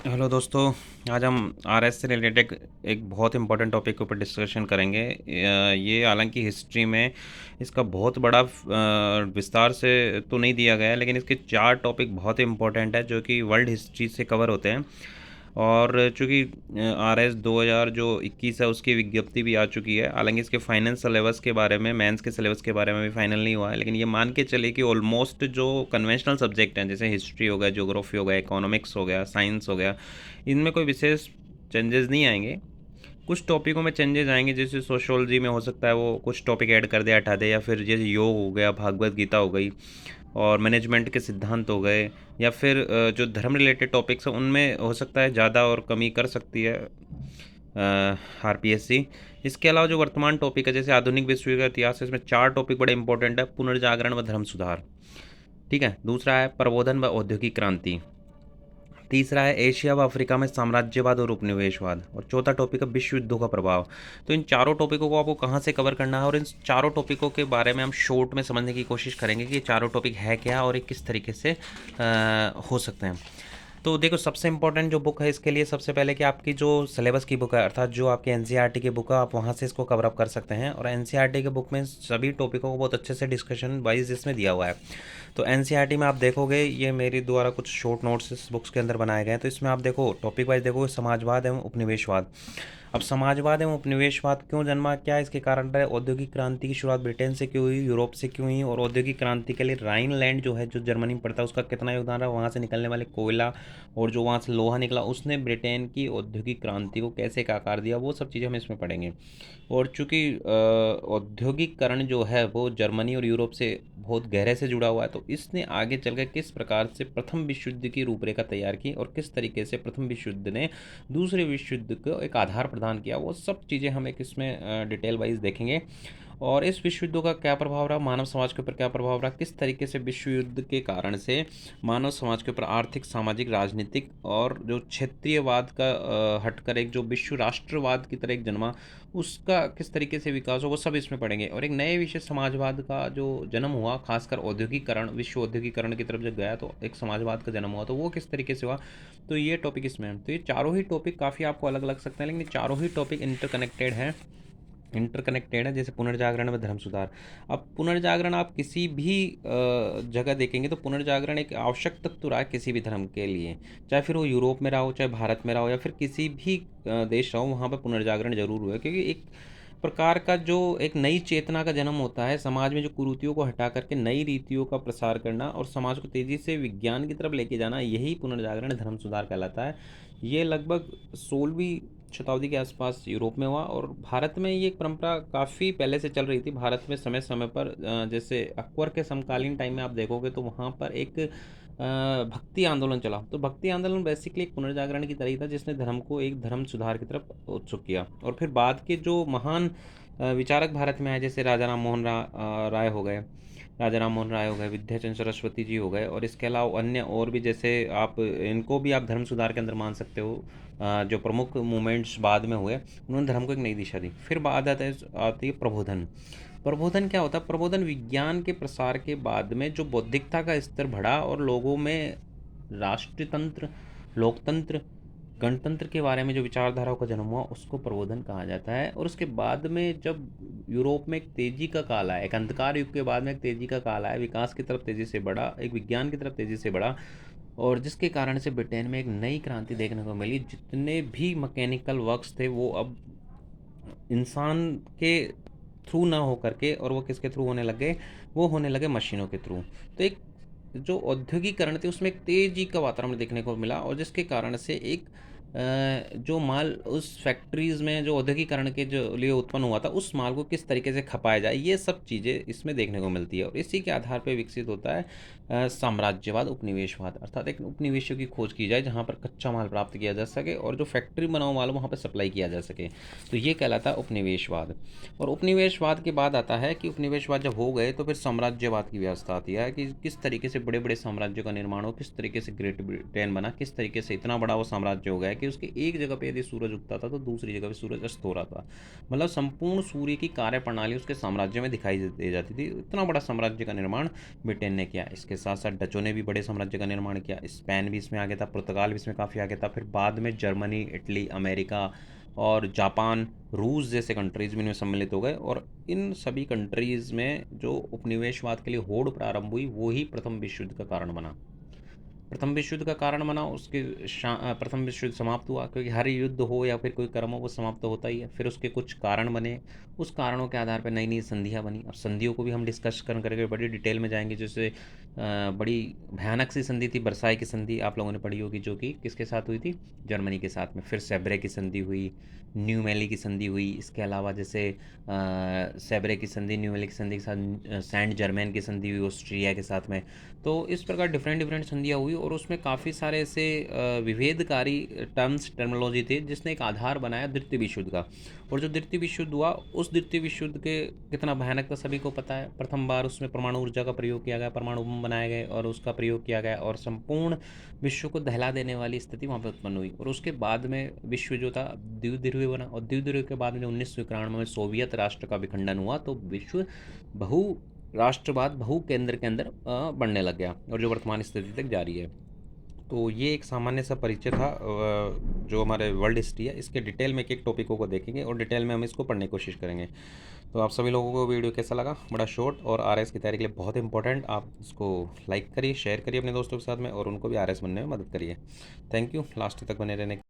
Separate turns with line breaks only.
Hello दोस्तों। आज हम आरएस से रिलेटेड एक बहुत इंपॉर्टेंट टॉपिक के ऊपर डिस्कशन करेंगे। ये हालांकि हिस्ट्री में इसका बहुत बड़ा विस्तार से तो नहीं दिया गया है, लेकिन इसके 4 टॉपिक बहुत इंपॉर्टेंट है जो कि वर्ल्ड हिस्ट्री से कवर होते हैं। और चूँकि आरएस 2000 जो 21 है उसकी विज्ञप्ति भी आ चुकी है। हालांकि इसके फाइनल सिलेबस के बारे में, मेंस के सिलेबस के बारे में भी फाइनल नहीं हुआ है, लेकिन ये मान के चले कि ऑलमोस्ट जो कन्वेंशनल सब्जेक्ट हैं जैसे हिस्ट्री हो गया, ज्योग्राफी हो गया, इकोनॉमिक्स हो गया, साइंस हो गया, इनमें कोई विशेष चेंजेस नहीं आएंगे। कुछ टॉपिकों में चेंजेस आएंगे, जैसे सोशोलॉजी में हो सकता है वो कुछ टॉपिक ऐड कर दे, हटा दे, या फिर जैसे योग हो गया, भागवत गीता हो गई, और मैनेजमेंट के सिद्धांत हो गए, या फिर जो धर्म रिलेटेड टॉपिक्स हैं उनमें हो सकता है ज़्यादा और कमी कर सकती है आरपीएससी। इसके अलावा जो वर्तमान टॉपिक है जैसे आधुनिक विश्व का इतिहास है, इसमें 4 टॉपिक बड़े इंपॉर्टेंट है। पुनर्जागरण व धर्म सुधार, ठीक है। दूसरा है प्रबोधन व औद्योगिक क्रांति। तीसरा है एशिया व अफ्रीका में साम्राज्यवाद और उपनिवेशवाद। और चौथा टॉपिक है विश्व युद्धों का प्रभाव। तो इन चारों टॉपिकों को आपको कहाँ से कवर करना है और इन चारों टॉपिकों के बारे में हम शॉर्ट में समझने की कोशिश करेंगे कि ये चारों टॉपिक है क्या और ये किस तरीके से हो सकते हैं। तो देखो, सबसे इंपॉर्टेंट जो बुक है इसके लिए सबसे पहले कि आपकी जो सिलेबस की बुक है, अर्थात जो आपकी एनसीईआरटी की बुक है, आप वहाँ से इसको कवर अप कर सकते हैं। और एनसीईआरटी के बुक में सभी टॉपिकों को बहुत अच्छे से डिस्कशन वाइज इसमें दिया हुआ है। तो एनसीईआरटी में आप देखोगे, ये मेरे द्वारा कुछ शॉर्ट नोट्स इस बुक्स के अंदर बनाए गए हैं। तो इसमें आप देखो टॉपिक वाइज देखो, समाजवाद एवं उपनिवेशवाद। अब समाजवाद एवं उपनिवेशवाद क्यों जन्मा, क्या इसके कारण रहे, औद्योगिक क्रांति की शुरुआत ब्रिटेन से क्यों हुई, यूरोप से क्यों हुई, और औद्योगिक क्रांति के लिए राइनलैंड जो है, जो जर्मनी में पड़ता है, उसका कितना योगदान रहा, वहाँ से निकलने वाले कोयला और जो वहाँ से लोहा निकला उसने ब्रिटेन की औद्योगिक क्रांति को कैसे एक आकार दिया, वो सब चीज़ें हम इसमें पढ़ेंगे। और चूँकि औद्योगिकरण जो है वो जर्मनी और यूरोप से बहुत गहरे से जुड़ा हुआ है, तो इसने आगे चल कर किस प्रकार से प्रथम विश्व युद्ध की रूपरेखा तैयार की और किस तरीके से प्रथम विश्व युद्ध ने दूसरे विश्व युद्ध को एक आधार प्रदान किया, वो सब चीज़ें हम एक इसमें डिटेल वाइज देखेंगे। और इस विश्व युद्धों का क्या प्रभाव रहा, मानव समाज के ऊपर क्या प्रभाव रहा, किस तरीके से विश्व युद्ध के कारण से मानव समाज के ऊपर आर्थिक, सामाजिक, राजनीतिक और जो क्षेत्रीयवाद का हटकर एक जो विश्व राष्ट्रवाद की तरह एक जन्मा, उसका किस तरीके से विकास हो, वो सब इसमें पढ़ेंगे। और एक नए विषय समाजवाद का जो जन्म हुआ, खासकर औद्योगिकरण, विश्व औद्योगिकरण की तरफ जब गया तो एक समाजवाद का जन्म हुआ, तो वो किस तरीके से हुआ, तो ये टॉपिक इसमें है। तो ये चारों ही टॉपिक काफ़ी आपको अलग लग सकते हैं, लेकिन ये चारों ही टॉपिक इंटरकनेक्टेड है, जैसे पुनर्जागरण व धर्म सुधार। अब पुनर्जागरण आप किसी भी जगह देखेंगे तो पुनर्जागरण एक आवश्यक तत्व रहा है किसी भी धर्म के लिए, चाहे फिर वो यूरोप में रहा हो, चाहे भारत में रहा हो, या फिर किसी भी देश रहा हो, वहाँ पर पुनर्जागरण जरूर हुआ है। क्योंकि एक प्रकार का जो एक नई चेतना का जन्म होता है, समाज में जो कुरीतियों को हटा करके नई रीतियों का प्रसार करना और समाज को तेज़ी से विज्ञान की तरफ लेके जाना, यही पुनर्जागरण धर्म सुधार कहलाता है। ये लगभग 16वीं शताब्दी के आसपास यूरोप में हुआ, और भारत में ये एक परंपरा काफ़ी पहले से चल रही थी। भारत में समय समय पर जैसे अकबर के समकालीन टाइम में आप देखोगे तो वहाँ पर एक भक्ति आंदोलन चला। तो भक्ति आंदोलन बेसिकली एक पुनर्जागरण की तरह ही था, जिसने धर्म को एक धर्म सुधार की तरफ उत्सुक किया। और फिर बाद के जो महान विचारक भारत में आए, जैसे राय हो गए, राजा राम मोहन राय हो गए, विद्याचंद्र सरस्वती जी हो गए, और इसके अलावा अन्य और भी, जैसे आप इनको भी आप धर्म सुधार के अंदर मान सकते हो। जो प्रमुख मूवमेंट्स बाद में हुए, उन्होंने धर्म को एक नई दिशा दी। फिर बाद आती है प्रबोधन। प्रबोधन क्या होता है, प्रबोधन विज्ञान के प्रसार के बाद में जो बौद्धिकता का स्तर बढ़ा और लोगों में राष्ट्रतंत्र, लोकतंत्र, गणतंत्र के बारे में जो विचारधाराओं का जन्म हुआ, उसको प्रबोधन कहा जाता है। और उसके बाद में जब यूरोप में एक तेजी का काल आया, एक अंधकार युग के बाद में एक तेजी का काल आया, विकास की तरफ तेजी से बढ़ा, एक विज्ञान की तरफ तेजी से बढ़ा, और जिसके कारण से ब्रिटेन में एक नई क्रांति देखने को मिली। जितने भी मैकेनिकल वर्क्स थे वो अब इंसान के थ्रू ना हो करके, और वो किसके थ्रू होने लगे, वो होने लगे मशीनों के थ्रू। तो एक जो औद्योगिकरण थी उसमें एक तेजी का वातावरण देखने को मिला, और जिसके कारण से एक जो माल उस फैक्ट्रीज़ में जो औद्योगिकरण के जो लिए उत्पन्न हुआ था, उस माल को किस तरीके से खपाया जाए, ये सब चीज़ें इसमें देखने को मिलती है। और इसी के आधार पर विकसित होता है साम्राज्यवाद, उपनिवेशवाद, अर्थात एक उपनिवेशों की खोज की जाए जहाँ पर कच्चा माल प्राप्त किया जा सके और जो फैक्ट्री बनाओ माल वहाँ पर सप्लाई किया जा सके, तो ये कहलाता है उपनिवेशवाद। और उपनिवेशवाद के बाद आता है कि उपनिवेशवाद जब हो गए तो फिर साम्राज्यवाद की व्यवस्था आती है कि किस तरीके से बड़े बड़े साम्राज्यों का निर्माण हो, किस तरीके से ग्रेट ब्रिटेन बना, किस तरीके से इतना बड़ा वो साम्राज्य हो गया कि उसके एक जगह पे यदि सूरज उगता था तो दूसरी जगह पे सूरज अस्त हो रहा था। मतलब संपूर्ण सूर्य की कार्यप्रणाली उसके साम्राज्य में दिखाई दे जाती थी। इतना बड़ा साम्राज्य का निर्माण ब्रिटेन ने किया। इसके साथ साथ डचों ने भी बड़े साम्राज्य का निर्माण किया। स्पेन भी इसमें आ गया था, पुर्तगाल भी इसमें काफ़ी आ गया था। फिर बाद में जर्मनी, इटली, अमेरिका और जापान, रूस जैसे कंट्रीज़ भी इनमें सम्मिलित हो गए। और इन सभी कंट्रीज़ में जो उपनिवेशवाद के लिए होड़ प्रारंभ हुई, वो ही प्रथम विश्व युद्ध का कारण बना। प्रथम विश्व युद्ध का कारण बना, उसके प्रथम विश्व युद्ध समाप्त हुआ, क्योंकि हर युद्ध हो या फिर कोई कर्म हो वो समाप्त तो होता ही है। फिर उसके कुछ कारण बने, उस कारणों के आधार पर नई नई संधियाँ बनी। अब संधियों को भी हम डिस्कस करके बड़ी डिटेल में जाएंगे। जैसे बड़ी भयानक सी संधि थी वर्साई की संधि, आप लोगों ने पढ़ी होगी, जो कि किसके साथ हुई थी, जर्मनी के साथ में। फिर सेब्रे की संधि हुई, न्यू मेली की संधि हुई। इसके अलावा जैसे सेब्रे की संधि, न्यू मेली की संधि के साथ सेंट जर्मेन की संधि हुई ऑस्ट्रिया के साथ में। तो इस प्रकार डिफरेंट डिफरेंट संधियाँ हुई और उसमें काफ़ी सारे ऐसे विभेदकारी टर्मोलॉजी थे जिसने एक आधार बनाया द्वितीय विश्व युद्ध का। और जो द्वितीय विश्व युद्ध हुआ, उस द्वितीय विश्व युद्ध के कितना भयानक था सभी को पता है। प्रथम बार उसमें परमाणु ऊर्जा का प्रयोग किया गया, परमाणु बम बनाए गए और उसका प्रयोग किया गया, और संपूर्ण विश्व को दहला देने वाली स्थिति वहाँ पर उत्पन्न हुई। और उसके बाद में विश्व जो था द्विध्रुवीय बना, और द्विध्रुवीय के बाद में 1991 में सोवियत राष्ट्र का विखंडन हुआ, तो विश्व बहु राष्ट्रवाद बहु केंद्र के अंदर बढ़ने लग गया, और जो वर्तमान स्थिति तक जारी है। तो ये एक सामान्य सा परिचय था जो हमारे वर्ल्ड हिस्ट्री है। इसके डिटेल में एक एक टॉपिकों को देखेंगे और डिटेल में हम इसको पढ़ने की कोशिश करेंगे। तो आप सभी लोगों को वीडियो कैसा लगा, बड़ा शॉर्ट और आरएस की तैयारी के लिए बहुत इंपॉर्टेंट। आप इसको लाइक करिए, शेयर करिए अपने दोस्तों के साथ में, और उनको भी आरएस बनने में मदद करिए। थैंक यू लास्ट तक बने रहने